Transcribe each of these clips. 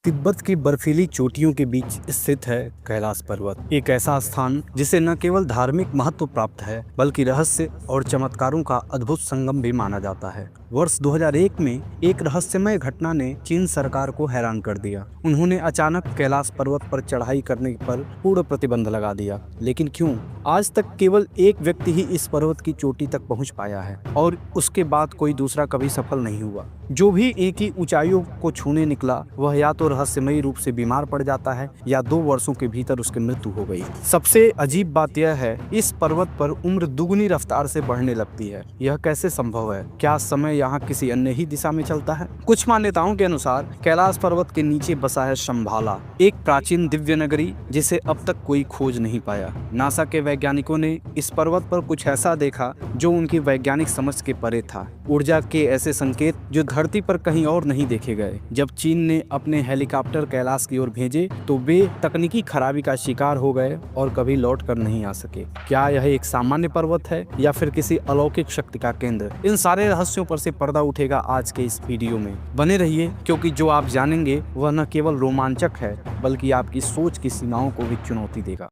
तिब्बत की बर्फीली चोटियों के बीच स्थित है कैलाश पर्वत। एक ऐसा स्थान जिसे न केवल धार्मिक महत्व प्राप्त है बल्कि रहस्य और चमत्कारों का अद्भुत संगम भी माना जाता है। वर्ष 2001 में एक रहस्यमय घटना ने चीन सरकार को हैरान कर दिया। उन्होंने अचानक कैलाश पर्वत पर चढ़ाई करने पर पूर्ण प्रतिबंध लगा दिया। लेकिन क्यों? आज तक केवल एक व्यक्ति ही इस पर्वत की चोटी तक पहुंच पाया है और उसके बाद कोई दूसरा कभी सफल नहीं हुआ। जो भी एक ही ऊंचाइयों को छूने निकला वह या तो रहस्यमयी रूप से बीमार पड़ जाता है या 2 वर्षों के भीतर उसकी मृत्यु हो गई। सबसे अजीब बात यह है, इस पर्वत पर उम्र दुगनी रफ्तार से बढ़ने लगती है। यह कैसे संभव है? क्या समय यहाँ किसी अन्य ही दिशा में चलता है? कुछ मान्यताओं के अनुसार कैलाश पर्वत के नीचे बसा है शंभाला, एक प्राचीन दिव्य नगरी जिसे अब तक कोई खोज नहीं पाया। नासा के वैज्ञानिकों ने इस पर्वत पर कुछ ऐसा देखा जो उनकी वैज्ञानिक समझ के परे था। ऊर्जा के ऐसे संकेत जो धरती पर कहीं और नहीं देखे गए। जब चीन ने अपने हेलीकॉप्टर कैलाश की ओर भेजे तो वे तकनीकी खराबी का शिकार हो गए और कभी लौट कर नहीं आ सके। क्या यह एक सामान्य पर्वत है या फिर किसी अलौकिक शक्ति का केंद्र? इन सारे रहस्यों पर से पर्दा उठेगा आज के इस वीडियो में। बने रहिए, क्योंकि जो आप जानेंगे वह न केवल रोमांचक है बल्कि आपकी सोच की सीमाओं को भी चुनौती देगा।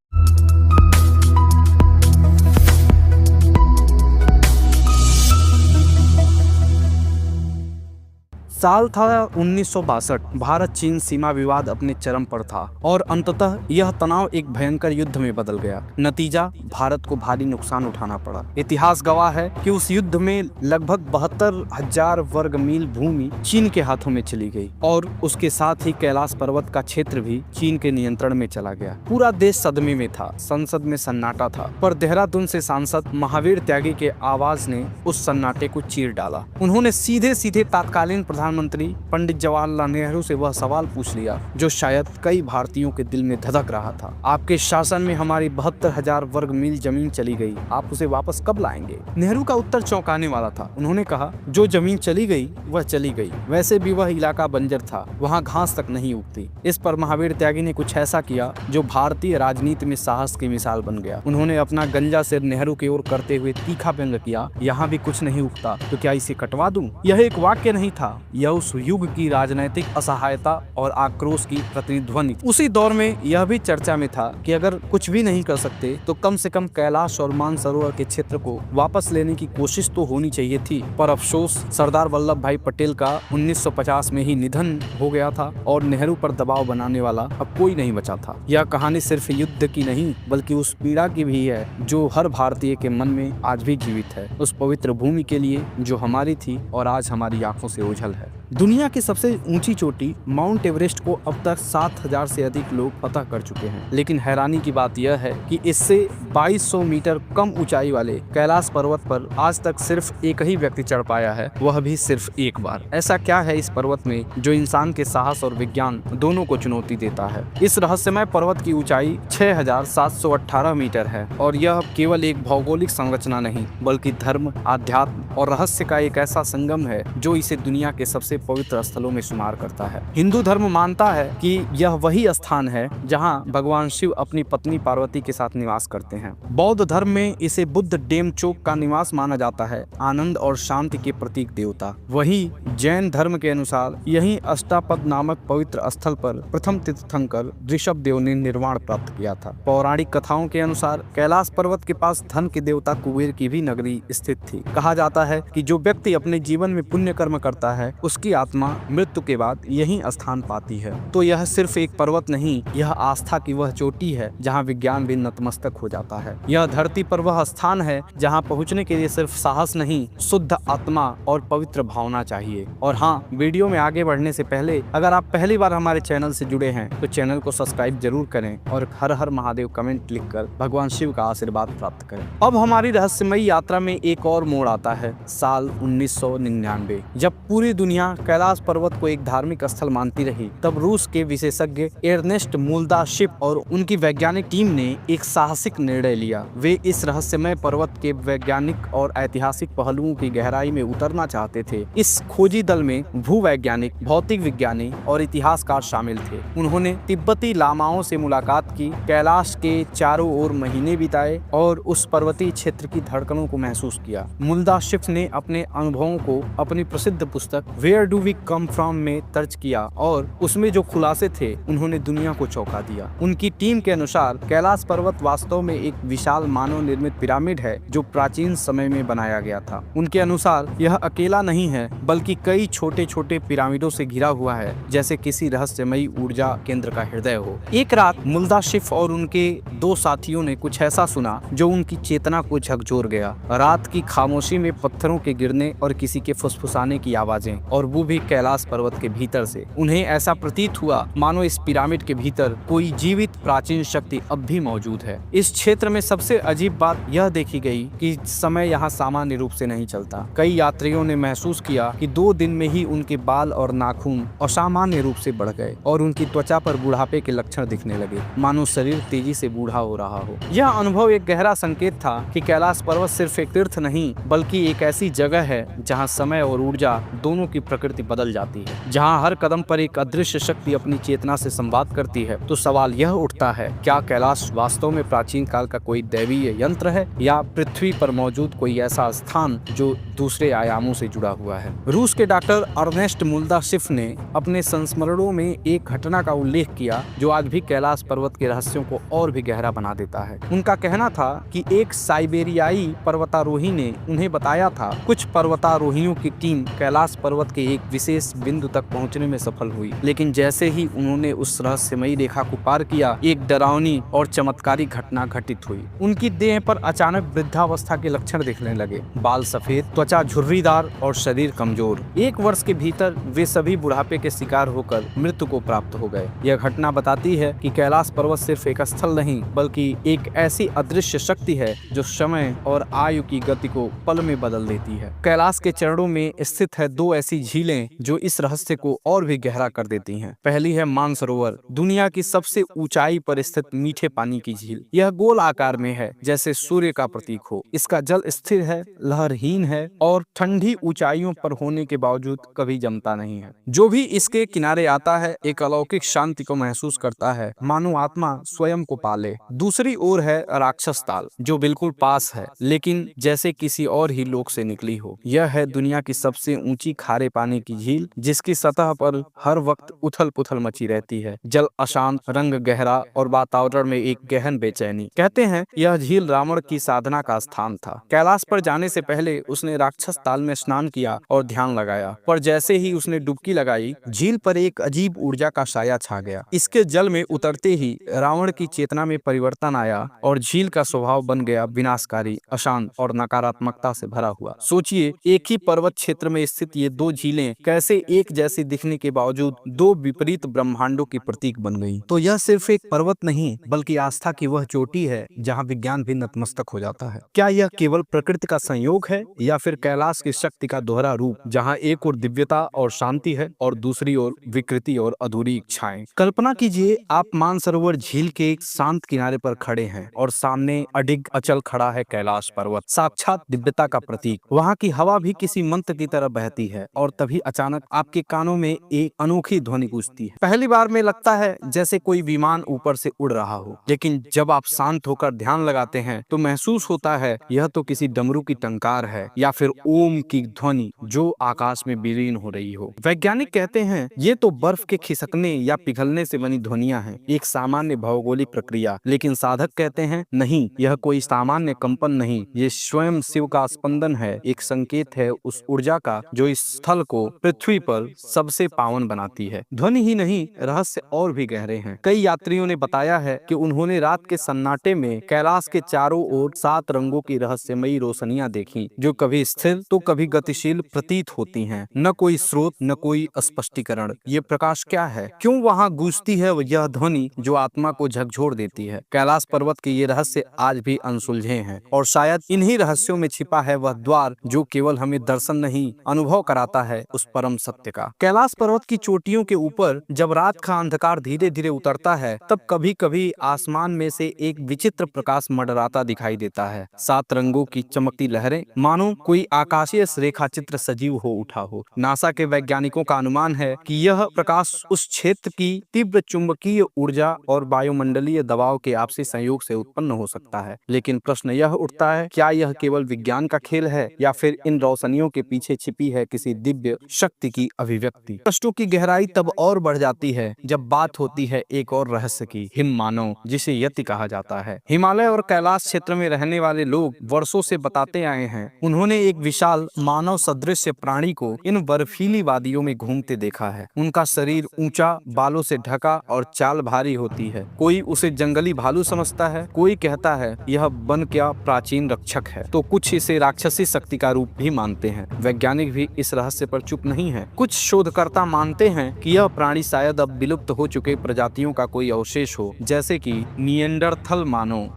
साल था 1962। भारत चीन सीमा विवाद अपने चरम पर था और अंततः यह तनाव एक भयंकर युद्ध में बदल गया। नतीजा, भारत को भारी नुकसान उठाना पड़ा। इतिहास गवाह है कि उस युद्ध में लगभग 72,000 वर्ग मील भूमि चीन के हाथों में चली गई और उसके साथ ही कैलाश पर्वत का क्षेत्र भी चीन के नियंत्रण में चला गया। पूरा देश सदमे में था, संसद में सन्नाटा था, पर देहरादून से सांसद महावीर त्यागी के आवाज ने उस सन्नाटे को चीर डाला। उन्होंने सीधे सीधे तत्कालीन प्रधानमंत्री पंडित जवाहरलाल नेहरू से वह सवाल पूछ लिया जो शायद कई भारतीयों के दिल में धधक रहा था। आपके शासन में हमारी 72,000 वर्ग मील जमीन चली गई, आप उसे वापस कब लाएंगे? नेहरू का उत्तर चौंकाने वाला था। उन्होंने कहा, जो जमीन चली गई वह चली गई। वैसे भी वह इलाका बंजर था, वहाँ घास तक नहीं उगती। इस पर महावीर त्यागी ने कुछ ऐसा किया जो भारतीय राजनीति में साहस की मिसाल बन गया। उन्होंने अपना गंजा सिर नेहरू की ओर करते हुए तीखा व्यंग किया, यहाँ भी कुछ नहीं उगता तो क्या इसे कटवा दूं? यह एक वाक्य नहीं था, यह उस युग की राजनीतिक असहायता और आक्रोश की प्रतिध्वनि। उसी दौर में यह भी चर्चा में था कि अगर कुछ भी नहीं कर सकते तो कम से कम कैलाश और मानसरोवर के क्षेत्र को वापस लेने की कोशिश तो होनी चाहिए थी। पर अफसोस, सरदार वल्लभ भाई पटेल का 1950 में ही निधन हो गया था और नेहरू पर दबाव बनाने वाला अब कोई नहीं बचा था। यह कहानी सिर्फ युद्ध की नहीं बल्कि उस पीड़ा की भी है जो हर भारतीय के मन में आज भी जीवित है, उस पवित्र भूमि के लिए जो हमारी थी और आज हमारी आंखों से ओझल है। दुनिया की सबसे ऊंची चोटी माउंट एवरेस्ट को अब तक 7,000 से अधिक लोग फतह कर चुके हैं। लेकिन हैरानी की बात यह है कि इससे 2200 मीटर कम ऊंचाई वाले कैलाश पर्वत पर आज तक सिर्फ एक ही व्यक्ति चढ़ पाया है, वह भी सिर्फ एक बार। ऐसा क्या है इस पर्वत में जो इंसान के साहस और विज्ञान दोनों को चुनौती देता है? इस रहस्यमय पर्वत की ऊंचाई 6,718 मीटर है और यह केवल एक भौगोलिक संरचना नहीं बल्कि धर्म, आध्यात्म और रहस्य का एक ऐसा संगम है जो इसे दुनिया के सबसे पवित्र स्थलों में शुमार करता है। हिंदू धर्म मानता है कि यह वही स्थान है जहां भगवान शिव अपनी पत्नी पार्वती के साथ निवास करते हैं। बौद्ध धर्म में इसे बुद्ध डेमचोक का निवास माना जाता है, आनंद और शांति के प्रतीक देवता। वहीं जैन धर्म के अनुसार यही अष्टापद नामक पवित्र स्थल पर प्रथम तीर्थंकर ऋषभ देव ने निर्वाण प्राप्त किया था। पौराणिक कथाओं के अनुसार कैलाश पर्वत के पास धन के देवता कुबेर की भी नगरी स्थित थी। कहा जाता है कि जो व्यक्ति अपने जीवन में पुण्य कर्म करता है उसकी आत्मा मृत्यु के बाद यही स्थान पाती है। तो यह सिर्फ एक पर्वत नहीं, यह आस्था की वह चोटी है जहां विज्ञान भी नतमस्तक हो जाता है। यह धरती पर वह स्थान है जहां पहुंचने के लिए सिर्फ साहस नहीं, शुद्ध आत्मा और पवित्र भावना चाहिए। और हाँ, वीडियो में आगे बढ़ने से पहले अगर आप पहली बार हमारे चैनल से जुड़े हैं तो चैनल को सब्सक्राइब जरूर करें और हर हर महादेव कमेंट लिखकर भगवान शिव का आशीर्वाद प्राप्त करें। अब हमारी रहस्यमयी यात्रा में एक और मोड़ आता है, साल 1999। जब पूरी दुनिया कैलाश पर्वत को एक धार्मिक स्थल मानती रही, तब रूस के विशेषज्ञ एर्नेस्ट मोल्दाशिप और उनकी वैज्ञानिक टीम ने एक साहसिक निर्णय लिया। वे इस रहस्यमय पर्वत के वैज्ञानिक और ऐतिहासिक पहलुओं की गहराई में उतरना चाहते थे। इस खोजी दल में भूवैज्ञानिक, भौतिक विज्ञानी और इतिहासकार शामिल थे। उन्होंने तिब्बती लामाओं से मुलाकात की, कैलाश के चारों ओर महीने बिताए और उस पर्वतीय क्षेत्र की धड़कनों को महसूस किया। मोल्दाशिप ने अपने अनुभवों को अपनी प्रसिद्ध पुस्तक where where do we come from में दर्ज किया और उसमें जो खुलासे थे उन्होंने दुनिया को चौंका दिया। उनकी टीम के अनुसार कैलाश पर्वत वास्तव में एक विशाल मानव निर्मित पिरामिड है जो प्राचीन समय में बनाया गया था। उनके अनुसार यह अकेला नहीं है बल्कि कई छोटे छोटे पिरामिडों से घिरा हुआ है, जैसे किसी रहस्यमयी ऊर्जा केंद्र का हृदय हो। एक रात मुल्दा शिफ और उनके दो साथियों ने कुछ ऐसा सुना जो उनकी चेतना को झकझोर गया। रात की खामोशी में पत्थरों के गिरने और किसी के फुसफुसाने की आवाजें, और वो भी कैलाश पर्वत के भीतर से। उन्हें ऐसा प्रतीत हुआ मानो इस पिरामिड के भीतर कोई जीवित प्राचीन शक्ति अब भी मौजूद है। इस क्षेत्र में सबसे अजीब बात यह देखी गई कि समय यहाँ सामान्य रूप से नहीं चलता। कई यात्रियों ने महसूस किया कि 2 दिन में ही उनके बाल और नाखून असामान्य रूप से बढ़ गए और उनकी त्वचा पर बुढ़ापे के लक्षण दिखने लगे, मानो शरीर तेजी से बूढ़ा हो रहा हो। यह अनुभव एक गहरा संकेत था कि कैलाश पर्वत सिर्फ एक तीर्थ नहीं बल्कि एक ऐसी जगह है जहाँ समय और ऊर्जा दोनों की प्रकृति बदल जाती है, जहाँ हर कदम पर एक अदृश्य शक्ति अपनी चेतना से संवाद करती है। तो सवाल यह उठता है, क्या कैलाश वास्तव में प्राचीन काल का कोई दैवीय यंत्र है या पृथ्वी पर मौजूद कोई ऐसा स्थान जो दूसरे आयामों से जुड़ा हुआ है? रूस के डॉक्टर अर्नेस्ट मुल्दाशिफ ने अपने संस्मरणों में एक घटना का उल्लेख किया जो आज भी कैलाश पर्वत के रहस्यों को और भी गहरा बना देता है। उनका कहना था कि एक साइबेरियाई पर्वतारोही ने उन्हें बताया था कुछ पर्वतारोहियों की टीम कैलाश पर्वत के एक विशेष बिंदु तक पहुंचने में सफल हुई, लेकिन जैसे ही उन्होंने उस रहस्यमयी रेखा को पार किया, एक डरावनी और चमत्कारी घटना घटित हुई। उनकी देह पर अचानक वृद्धावस्था के लक्षण दिखने लगे, बाल सफेद, त्वचा झुर्रीदार और शरीर कमजोर। 1 वर्ष के भीतर वे सभी बुढ़ापे के शिकार होकर मृत्यु को प्राप्त हो गए। यह घटना बताती है कि कैलाश पर्वत सिर्फ एक स्थल नहीं बल्कि एक ऐसी अदृश्य शक्ति है जो समय और आयु की गति को पल में बदल देती है। कैलाश के चरणों में स्थित है 2 ऐसी झीलें जो इस रहस्य को और भी गहरा कर देती हैं। पहली है मानसरोवर, दुनिया की सबसे ऊंचाई पर स्थित मीठे पानी की झील। यह गोल आकार में है जैसे सूर्य का प्रतीक हो। इसका जल स्थिर है, लहरहीन है और ठंडी ऊंचाइयों पर होने के बावजूद कभी जमता नहीं है। जो भी इसके किनारे आता है एक अलौकिक शांति को महसूस करता है, मानो आत्मा स्वयं को पाले। दूसरी ओर है राक्षस ताल जो बिल्कुल पास है लेकिन जैसे किसी और ही लोक से निकली हो। यह है दुनिया की सबसे ऊंची खारे पानी की झील जिसकी सतह पर हर वक्त उथल पुथल मची रहती है। जल अशांत, रंग गहरा और वातावरण में एक गहन बेचैनी। कहते हैं यह झील रावण की साधना का स्थान था। कैलाश पर जाने से पहले उसने राक्षस ताल में स्नान किया और ध्यान लगाया, पर जैसे ही उसने डुबकी लगाई झील पर एक अजीब ऊर्जा का साया छा गया। इसके जल में उतरते ही रावण की चेतना में परिवर्तन आया और झील का स्वभाव बन गया विनाशकारी, अशांत और नकारात्मकता से भरा हुआ। सोचिए, एक ही पर्वत क्षेत्र में स्थित ये 2 झीलें कैसे एक जैसी दिखने के बावजूद 2 विपरीत ब्रह्मांडों की प्रतीक बन गई। तो यह सिर्फ एक पर्वत नहीं बल्कि आस्था की वह चोटी है जहाँ विज्ञान भी नतमस्तक हो जाता है। क्या यह केवल प्रकृति का संयोग है या फिर कैलाश की शक्ति का दोहरा रूप, जहाँ एक ओर दिव्यता और शांति है और दूसरी ओर विकृति और अधूरी इच्छाएं? कल्पना कीजिए, आप मानसरोवर झील के एक शांत किनारे पर खड़े हैं और सामने अडिग अचल खड़ा है कैलाश पर्वत, साक्षात दिव्यता का प्रतीक। वहाँ की हवा भी किसी मंत्र की तरह बहती है और तभी अचानक आपके कानों में एक अनोखी ध्वनि गूंजती है। पहली बार में लगता है जैसे कोई विमान ऊपर से उड़ रहा हो, लेकिन जब आप शांत होकर ध्यान लगाते हैं तो महसूस होता है यह तो किसी डमरू की टंकार है या फिर ओम की ध्वनि जो आकाश में विलीन हो रही हो। वैज्ञानिक कहते हैं ये तो बर्फ के खिसकने या पिघलने से बनी ध्वनियां हैं, एक सामान्य भौगोलिक प्रक्रिया। लेकिन साधक कहते हैं नहीं, यह कोई सामान्य कंपन नहीं, ये स्वयं शिव का स्पंदन है, एक संकेत है उस ऊर्जा का जो इस स्थल को पृथ्वी पर सबसे पावन बनाती है। ध्वनि ही नहीं, रहस्य और भी गहरे हैं। कई यात्रियों ने बताया है कि उन्होंने रात के सन्नाटे में कैलाश के चारों ओर 7 रंगों की रहस्यमयी रोशनियां देखी जो कभी स्थिर तो कभी गतिशील प्रतीत होती हैं। न कोई स्रोत, न कोई स्पष्टीकरण। ये प्रकाश क्या है? क्यों वहाँ गूंजती है यह ध्वनि जो आत्मा को झकझोर देती है? कैलाश पर्वत के ये रहस्य आज भी अनसुलझे हैं और शायद इन्हीं रहस्यों में छिपा है वह द्वार जो केवल हमें दर्शन नहीं अनुभव कराता है उस परम सत्य का। कैलाश पर्वत की चोटियों के ऊपर जब रात का अंधकार धीरे धीरे उतरता है तब कभी कभी आसमान में से एक विचित्र प्रकाश मंडराता दिखाई देता है। 7 रंगों की चमकती लहरें, मानो कोई आकाशीय रेखा चित्र सजीव हो उठा हो। नासा के वैज्ञानिकों का अनुमान है कि यह प्रकाश उस क्षेत्र की तीव्र चुंबकीय ऊर्जा और वायुमंडलीय दबाव के आपसी संयोग से उत्पन्न हो सकता है। लेकिन प्रश्न यह उठता है, क्या यह केवल विज्ञान का खेल है या फिर इन रोशनियों के पीछे छिपी है किसी दिव्य दिव्य शक्ति की अभिव्यक्ति। प्रश्नों की गहराई तब और बढ़ जाती है जब बात होती है एक और रहस्य की, हिम मानव, जिसे यति कहा जाता है। हिमालय और कैलाश क्षेत्र में रहने वाले लोग वर्षों से बताते आए हैं, उन्होंने एक विशाल मानव सदृश प्राणी को इन बर्फीली वादियों में घूमते देखा है। उनका शरीर ऊंचा, बालों से ढका और चाल भारी होती है। कोई उसे जंगली भालू समझता है, कोई कहता है यह वन का प्राचीन रक्षक है, तो कुछ इसे राक्षसी शक्ति का रूप भी मानते हैं। वैज्ञानिक भी इस रहस्य पर चुप नहीं है। कुछ शोधकर्ता मानते हैं कि यह प्राणी शायद अब विलुप्त हो चुके प्रजातियों का कोई अवशेष हो, जैसे कि निएंडरथल मानव।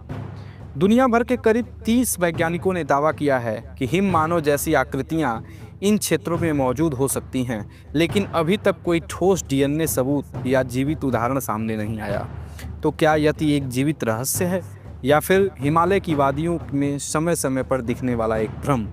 दुनिया भर के करीब 30 वैज्ञानिकों ने दावा किया है कि हिम मानव जैसी आकृतियां इन क्षेत्रों में मौजूद हो सकती हैं, लेकिन अभी तक कोई ठोस डीएनए सबूत या जीवित उदाहरण सामने नहीं आया। तो क्या यति एक जीवित रहस्य है, या फिर हिमालय की वादियों में समय समय पर दिखने वाला एक भ्रम?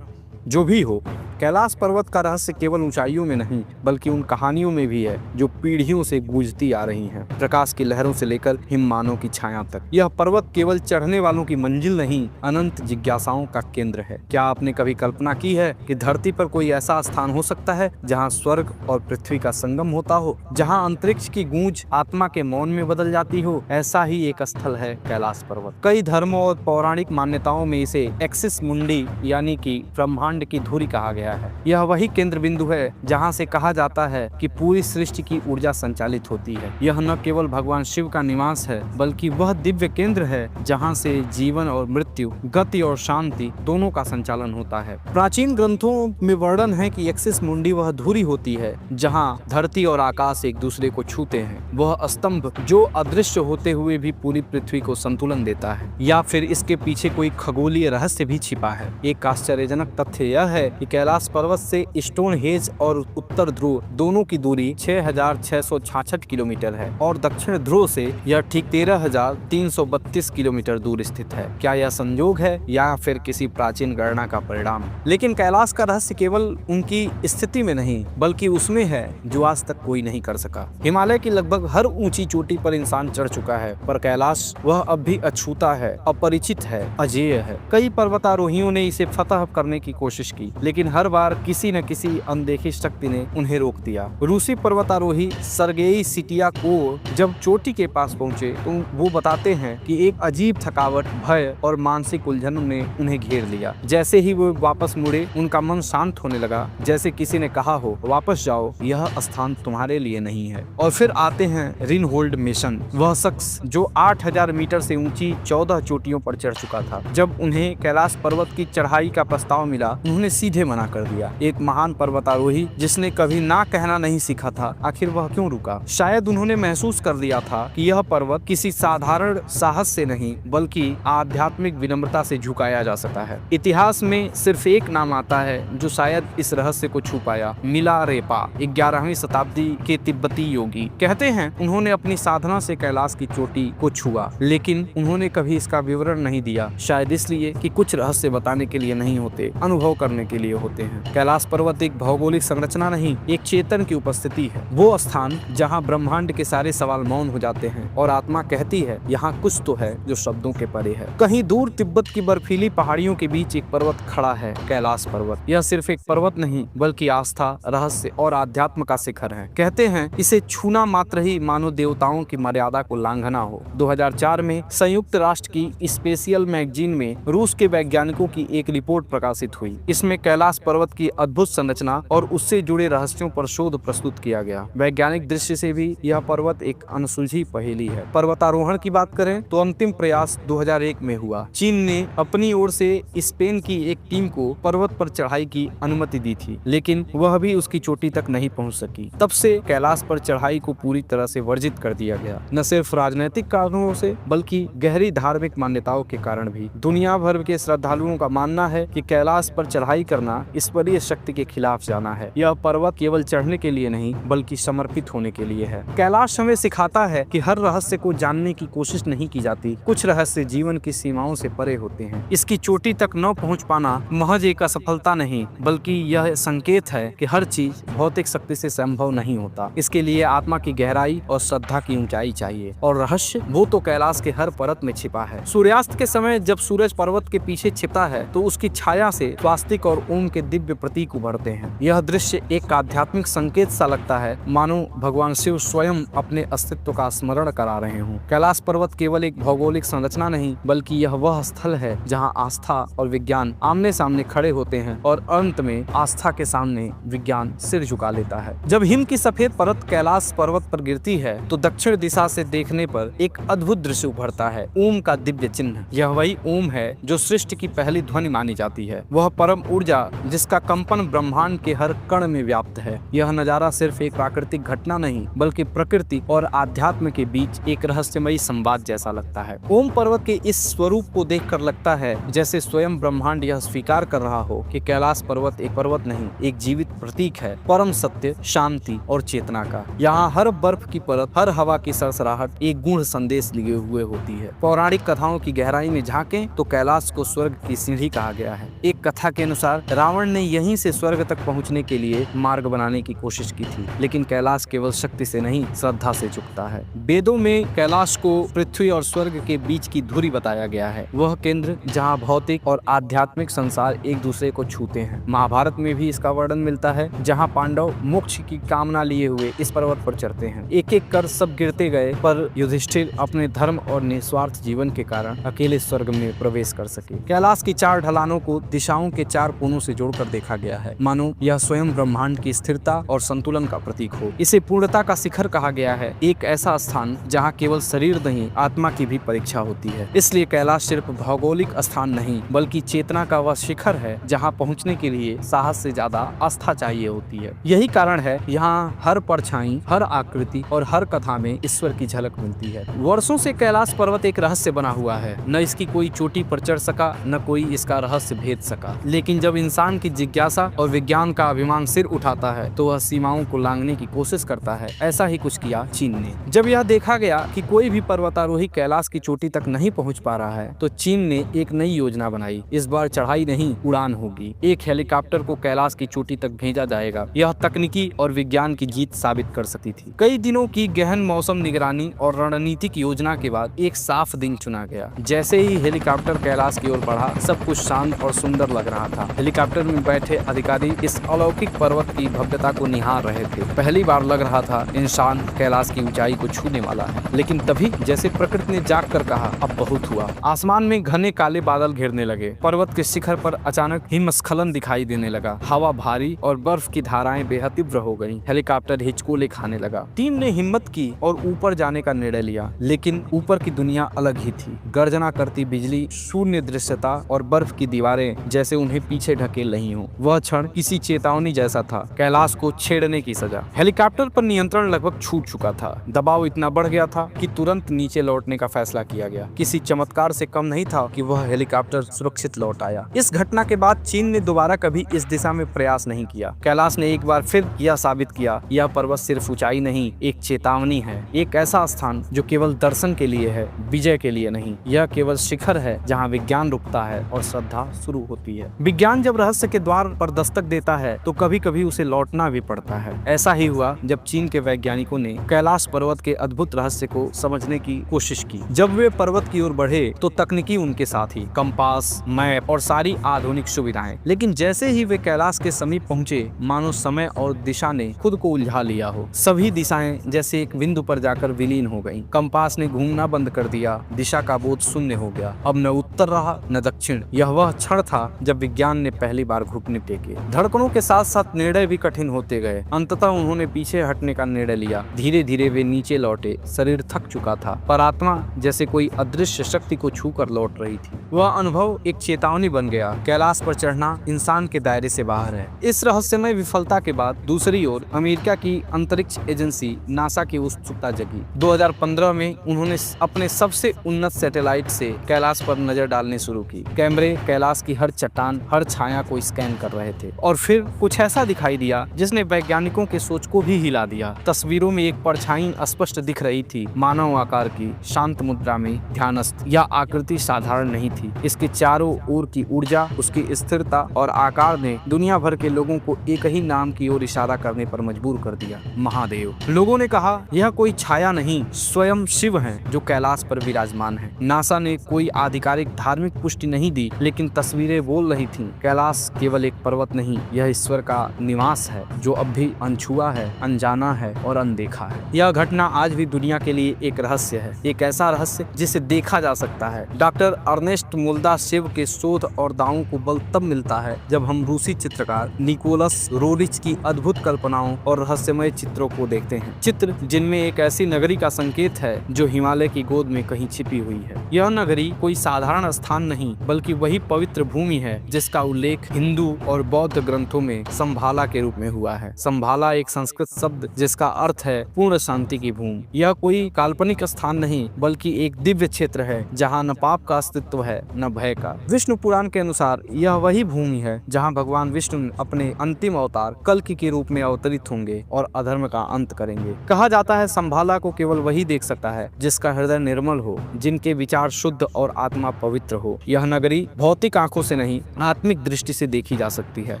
जो भी हो, कैलाश पर्वत का रहस्य केवल ऊंचाइयों में नहीं, बल्कि उन कहानियों में भी है जो पीढ़ियों से गूंजती आ रही हैं। प्रकाश की लहरों से लेकर हिममानों की छाया तक, यह पर्वत केवल चढ़ने वालों की मंजिल नहीं, अनंत जिज्ञासाओं का केंद्र है। क्या आपने कभी कल्पना की है कि धरती पर कोई ऐसा स्थान हो सकता है जहाँ स्वर्ग और पृथ्वी का संगम होता हो, जहाँ अंतरिक्ष की गूंज आत्मा के मौन में बदल जाती हो? ऐसा ही एक स्थल है कैलाश पर्वत। कई धर्मों और पौराणिक मान्यताओं में इसे एक्सिस मुंडी यानी कि ब्रह्मांड की धुरी कहा गया है। यह वही केंद्र बिंदु है जहां से कहा जाता है कि पूरी सृष्टि की ऊर्जा संचालित होती है। यह न केवल भगवान शिव का निवास है, बल्कि वह दिव्य केंद्र है जहां से जीवन और मृत्यु, गति और शांति दोनों का संचालन होता है। प्राचीन ग्रंथों में वर्णन है कि एक्सिस मुंडी वह धुरी होती है जहां धरती और आकाश एक दूसरे को छूते हैं, वह स्तंभ जो अदृश्य होते हुए भी पूरी पृथ्वी को संतुलन देता है। या फिर इसके पीछे कोई खगोलीय रहस्य भी छिपा है। एक आश्चर्यजनक तथ्य यह है कि कैलाश पर्वत से स्टोनहेंज और उत्तर ध्रुव दोनों की दूरी 6,666 किलोमीटर है और दक्षिण ध्रुव से यह ठीक 13,332 किलोमीटर दूर स्थित है। क्या यह संयोग है या फिर किसी प्राचीन गणना का परिणाम? लेकिन कैलाश का रहस्य केवल उनकी स्थिति में नहीं, बल्कि उसमें है जो आज तक कोई नहीं कर सका। हिमालय की लगभग हर ऊंची चोटी पर इंसान चढ़ चुका है, पर कैलाश वह अब भी अछूता है, अपरिचित है, अजेय है। कई पर्वतारोहियों ने इसे फतह करने की कोशिश की, लेकिन हर बार किसी न किसी अनदेखी शक्ति ने उन्हें रोक दिया। रूसी पर्वतारोही सर्गेई सिटियाकोव जब चोटी के पास पहुंचे तो वो बताते हैं कि एक अजीब थकावट, भय और मानसिक उलझन ने उन्हें घेर लिया। जैसे ही वो वापस मुड़े, उनका मन शांत होने लगा, जैसे किसी ने कहा हो, वापस जाओ, यह स्थान तुम्हारे लिए नहीं है। और फिर आते हैं रिनहोल्ड मेसन, वह शख्स जो 8,000 मीटर से ऊंची 14 चोटियों पर चढ़ चुका था। जब उन्हें कैलाश पर्वत की चढ़ाई का प्रस्ताव मिला, उन्होंने सीधे मना कर दिया। एक महान पर्वतारोही जिसने कभी ना कहना नहीं सीखा था, आखिर वह क्यों रुका? शायद उन्होंने महसूस कर लिया था कि यह पर्वत किसी साधारण साहस से नहीं, बल्कि आध्यात्मिक विनम्रता से झुकाया जा सकता है। इतिहास में सिर्फ एक नाम आता है जो शायद इस रहस्य को छू पाया, मिलारेपा, 11वीं शताब्दी के तिब्बती योगी। कहते हैं उन्होंने अपनी साधना से कैलाश की चोटी को छुआ, लेकिन उन्होंने कभी इसका विवरण नहीं दिया। शायद इसलिए कि कुछ रहस्य बताने के लिए नहीं होते, अनुभव करने के लिए होते हैं। कैलाश पर्वत एक भौगोलिक संरचना नहीं, एक चेतन की उपस्थिति है। वो स्थान जहाँ ब्रह्मांड के सारे सवाल मौन हो जाते हैं और आत्मा कहती है यहाँ कुछ तो है जो शब्दों के परे है। कहीं दूर तिब्बत की बर्फीली पहाड़ियों के बीच एक पर्वत खड़ा है, कैलाश पर्वत। यह सिर्फ एक पर्वत नहीं, बल्कि आस्था, रहस्य और आध्यात्म का शिखर है। कहते हैं इसे छूना मात्र ही मानव देवताओं की मर्यादा को लांघना हो। 2004 में संयुक्त राष्ट्र की स्पेशियल मैगजीन में रूस के वैज्ञानिकों की एक रिपोर्ट प्रकाशित हुई। इसमें कैलाश पर्वत की अद्भुत संरचना और उससे जुड़े रहस्यों पर शोध प्रस्तुत किया गया। वैज्ञानिक दृष्टि से भी यह पर्वत एक अनसुलझी पहेली है। पर्वतारोहण की बात करें तो अंतिम प्रयास 2001 में हुआ। चीन ने अपनी ओर से स्पेन की एक टीम को पर्वत पर चढ़ाई की अनुमति दी थी, लेकिन वह भी उसकी चोटी तक नहीं पहुंच सकी। तब से कैलाश पर चढ़ाई को पूरी तरह से वर्जित कर दिया गया, न सिर्फ राजनीतिक कारणों से, बल्कि गहरी धार्मिक मान्यताओं के कारण भी। दुनिया भर के श्रद्धालुओं का मानना है कि कैलाश पर चढ़ाई करना ईश्वरीय शक्ति के खिलाफ जाना है। यह पर्वत केवल चढ़ने के लिए नहीं, बल्कि समर्पित होने के लिए है। कैलाश हमें सिखाता है कि हर रहस्य को जानने की कोशिश नहीं की जाती। कुछ रहस्य जीवन की सीमाओं से परे होते हैं। इसकी चोटी तक न पहुंच पाना महज एक असफलता नहीं, बल्कि यह संकेत है कि हर चीज भौतिक शक्ति से संभव नहीं होता। इसके लिए आत्मा की गहराई और श्रद्धा की ऊंचाई चाहिए, और रहस्य वो तो कैलाश के हर परत में छिपा है। सूर्यास्त के समय जब सूरज पर्वत के पीछे छिपता है तो उसकी छाया से स्वास्तिक और ओम के दिव्य प्रतीक उभरते हैं। यह दृश्य एक आध्यात्मिक संकेत सा लगता है, मानो भगवान शिव स्वयं अपने अस्तित्व का स्मरण करा रहे हों। कैलाश पर्वत केवल एक भौगोलिक संरचना नहीं, बल्कि यह वह स्थल है जहां आस्था और विज्ञान आमने सामने खड़े होते हैं और अंत में आस्था के सामने विज्ञान सिर झुका लेता है। जब हिम की सफेद परत कैलाश पर्वत पर गिरती है तो दक्षिण दिशा से देखने पर एक अद्भुत दृश्य उभरता है, ओम का दिव्य चिन्ह। यह वही ओम है जो सृष्टि की पहली ध्वनि मानी जाती है, वह परम ऊर्जा जिसका कंपन ब्रह्मांड के हर कण में व्याप्त है। यह नजारा सिर्फ एक प्राकृतिक घटना नहीं, बल्कि प्रकृति और आध्यात्म के बीच एक रहस्यमयी संवाद जैसा लगता है। ओम पर्वत के इस स्वरूप को देखकर लगता है जैसे स्वयं ब्रह्मांड यह स्वीकार कर रहा हो कि कैलाश पर्वत एक पर्वत नहीं, एक जीवित प्रतीक है, परम सत्य, शांति और चेतना का। यहाँ हर बर्फ की परत, हर हवा की सरसराहट एक गूढ़ संदेश लिए हुए होती है। पौराणिक कथाओं की गहराई में झांकें तो कैलाश को स्वर्ग की सीढ़ी कहा गया है। एक कथा के अनुसार रावण ने यहीं से स्वर्ग तक पहुंचने के लिए मार्ग बनाने की कोशिश की थी, लेकिन कैलाश केवल शक्ति से नहीं, श्रद्धा से झुकता है। वेदों में कैलाश को पृथ्वी और स्वर्ग के बीच की धुरी बताया गया है, वह केंद्र जहां भौतिक और आध्यात्मिक संसार एक दूसरे को छूते हैं। महाभारत में भी इसका वर्णन मिलता है, जहां पांडव मोक्ष की कामना लिए हुए इस पर्वत पर चढ़ते हैं। एक एक कर सब गिरते गए, पर युधिष्ठिर अपने धर्म और निस्वार्थ जीवन के कारण अकेले स्वर्ग में प्रवेश कर सके। कैलाश की 4 ढलानों को दिशाओं के 4 कोनों से जोड़कर देखा गया है, मानो यह स्वयं ब्रह्मांड की स्थिरता और संतुलन का प्रतीक हो। इसे पूर्णता का शिखर कहा गया है, एक ऐसा स्थान जहां केवल शरीर नहीं, आत्मा की भी परीक्षा होती है। इसलिए कैलाश सिर्फ भौगोलिक स्थान नहीं, बल्कि चेतना का वह शिखर है जहां पहुंचने के लिए साहस से ज्यादा आस्था चाहिए होती है। यही कारण है यहाँ हर परछाई, हर आकृति और हर कथा में ईश्वर की झलक मिलती है। वर्षों से कैलाश पर्वत एक रहस्य बना हुआ है, न इसकी कोई चोटी पर चढ़ सका, न कोई इसका रहस्य भेद सका। लेकिन जब इंसान की जिज्ञासा और विज्ञान का अभिमान सिर उठाता है तो वह सीमाओं को लांघने की कोशिश करता है। ऐसा ही कुछ किया चीन ने। जब यह देखा गया कि कोई भी पर्वतारोही कैलाश की चोटी तक नहीं पहुंच पा रहा है तो चीन ने एक नई योजना बनाई। इस बार चढ़ाई नहीं, उड़ान होगी। एक हेलीकॉप्टर को कैलाश की चोटी तक भेजा जाएगा। यह तकनीकी और विज्ञान की जीत साबित कर सकती थी। कई दिनों की गहन मौसम निगरानी और रणनीतिक योजना के बाद एक साफ दिन चुना गया। जैसे ही हेलीकॉप्टर कैलाश की ओर बढ़ा, सब कुछ शांत और सुंदर लग रहा था। हेलीकॉप्टर में बैठे अधिकारी इस अलौकिक पर्वत की भव्यता को निहार रहे थे। पहली बार लग रहा था इंसान कैलाश की ऊंचाई को छूने वाला है। लेकिन तभी जैसे प्रकृति ने जाग कर कहा, अब बहुत हुआ। आसमान में घने काले बादल घेरने लगे। पर्वत के शिखर पर अचानक हिमस्खलन दिखाई देने लगा। हवा भारी और बर्फ की धाराएं बेहद तीव्र हो गईं। हेलीकॉप्टर हिचकोले खाने लगा। टीम ने हिम्मत की और ऊपर जाने का निर्णय लिया, लेकिन ऊपर की दुनिया अलग ही थी। गर्जना करती बिजली, शून्य दृश्यता और बर्फ की दीवारें जैसे उन्हें पीछे ढकेल रही हो। वह क्षण किसी चेतावनी जैसा था, कैलाश को छेड़ने की सजा। हेलीकॉप्टर पर नियंत्रण लगभग छूट चुका था। दबाव इतना बढ़ गया था कि तुरंत नीचे लौटने का फैसला किया गया। किसी चमत्कार से कम नहीं था कि वह हेलीकॉप्टर सुरक्षित लौट आया। इस घटना के बाद चीन ने दोबारा कभी इस दिशा में प्रयास नहीं किया। कैलाश ने एक बार फिर यह साबित किया, यह पर्वत सिर्फ ऊंचाई नहीं, एक चेतावनी है। एक ऐसा स्थान जो केवल दर्शन के लिए है, विजय के लिए नहीं। यह केवल शिखर है जहाँ विज्ञान रुकता है और श्रद्धा शुरू होती है। विज्ञान जब रहस्य के द्वार पर दस्तक देता है तो कभी कभी उसे लौटना भी पड़ता है। ऐसा ही हुआ जब चीन के वैज्ञानिकों ने कैलाश पर्वत के अद्भुत रहस्य को समझने की कोशिश की। जब वे पर्वत की ओर बढ़े तो तकनीकी उनके साथ ही, कंपास, मैप और सारी आधुनिक सुविधाएं। लेकिन जैसे ही वे कैलाश के समीप पहुंचे, मानो समय और दिशा ने खुद को उलझा लिया हो। सभी दिशाएं जैसे एक बिंदु पर जाकर विलीन हो गईं। कंपास ने घूमना बंद कर दिया, दिशा का बोध शून्य हो गया। अब न उत्तर रहा न दक्षिण। यह वह क्षण था जब विज्ञान ने पहली बार घुटने टेके। धड़कनों के साथ साथ निर्णय भी कठिन होते गए। अंततः उन्होंने पीछे हटने का निर्णय लिया। धीरे धीरे वे नीचे लौटे। शरीर थक चुका था, पर आत्मा जैसे कोई अदृश्य शक्ति को छूकर लौट रही थी। वह अनुभव एक चेतावनी बन गया। कैलाश पर चढ़ना इंसान के दायरे से बाहर है। इस रहस्यमय विफलता के बाद दूसरी ओर अमेरिका की अंतरिक्ष एजेंसी नासा की उत्सुकता जगी। 2015 में उन्होंने अपने सबसे उन्नत सैटेलाइट से कैलाश पर नजर डालने शुरू की। कैमरे कैलाश की हर चट्टान, हर छाया को स्कैन कर रहे थे और फिर कुछ ऐसा दिखाई दिया जिसने वैज्ञानिकों के सोच को भी हिला दिया। तस्वीरों में एक परछाई स्पष्ट दिख रही थी, मानव आकार की, शांत मुद्रा में ध्यानस्थ। यह आकृति साधारण नहीं थी। इसके चारों ओर की ऊर्जा, उसकी स्थिरता और आकार ने दुनिया भर के लोगों को एक ही नाम की ओर इशारा करने पर मजबूर कर दिया, महादेव। लोगों ने कहा, यह कोई छाया नहीं, स्वयं शिव हैं जो कैलाश पर विराजमान हैं। नासा ने कोई आधिकारिक धार्मिक पुष्टि नहीं दी, लेकिन तस्वीरें बोल रही थीं, कैलाश केवल एक पर्वत नहीं, यह ईश्वर का निवास है जो अब भी अनछुआ है, अनजाना है और अनदेखा है। यह घटना आज भी दुनिया के लिए एक रहस्य है, एक ऐसा रहस्य जिसे देखा जा सकता है। डॉक्टर अर्नेस्ट मोल्दाशेव के शोध और दावों को बल तब मिलता है जब हम रूसी चित्रकार निकोलस रोरिच की अद्भुत कल्पनाओं और रहस्यमय चित्रों को देखते हैं। चित्र जिनमें एक ऐसी नगरी का संकेत है जो हिमालय की गोद में कहीं छिपी हुई है। यह नगरी कोई साधारण स्थान नहीं, बल्कि वही पवित्र भूमि है जिसका उल्लेख हिंदू और बौद्ध ग्रंथों में संभाला के रूप में हुआ है। संभाला एक संस्कृत शब्द जिसका अर्थ है पूर्ण शांति की भूमि। यह कोई काल्पनिक स्थान नहीं, बल्कि एक दिव्य क्षेत्र है जहाँ न पाप का अस्तित्व है न भय का। विष्णु पुराण के अनुसार यह वही भूमि है जहाँ भगवान विष्णु अपने अंतिम अवतार कल्कि के रूप में अवतरित होंगे और अधर्म का अंत करेंगे। कहा जाता है संभाला को केवल वही देख सकता है जिसका हृदय निर्मल हो, जिनके विचार शुद्ध और आत्मा पवित्र हो। यह नगरी भौतिक आंखों से नहीं, आत्मिक दृष्टि से देखी जा सकती है।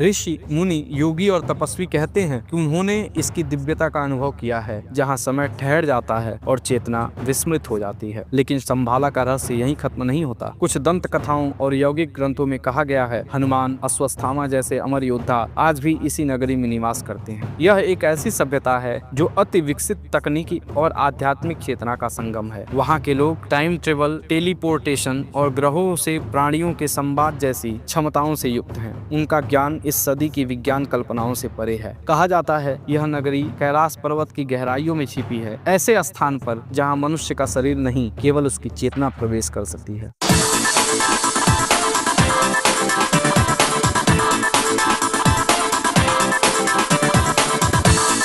ऋषि, मुनि, योगी और तपस्वी कहते हैं कि उन्होंने इसकी दिव्यता का अनुभव किया है, जहाँ समय ठहर जाता है और चेतना विस्मृत हो जाती है। लेकिन संभाला का रहस्य यहीं खत्म नहीं होता। कुछ दंत कथाओं और यौगिक ग्रंथों में कहा गया है हनुमान, अश्वत्थामा जैसे अमर योद्धा आज भी इसी नगरी में निवास करते हैं। यह एक ऐसी सभ्यता है जो अति विकसित तकनीकी और आध्यात्मिक चेतना का संगम है। वहाँ के लोग टाइम ट्रेवल, टेलीपोर्टेशन और ग्रहों से प्राणियों के संवाद जैसी क्षमताओं से युक्त हैं। उनका ज्ञान इस सदी की विज्ञान कल्पनाओं से परे है। कहा जाता है यह नगरी कैलाश पर्वत की गहराइयों में छिपी है, ऐसे स्थान पर जहाँ मनुष्य का शरीर नहीं, केवल उसकी चेतना प्रवेश कर सकती है।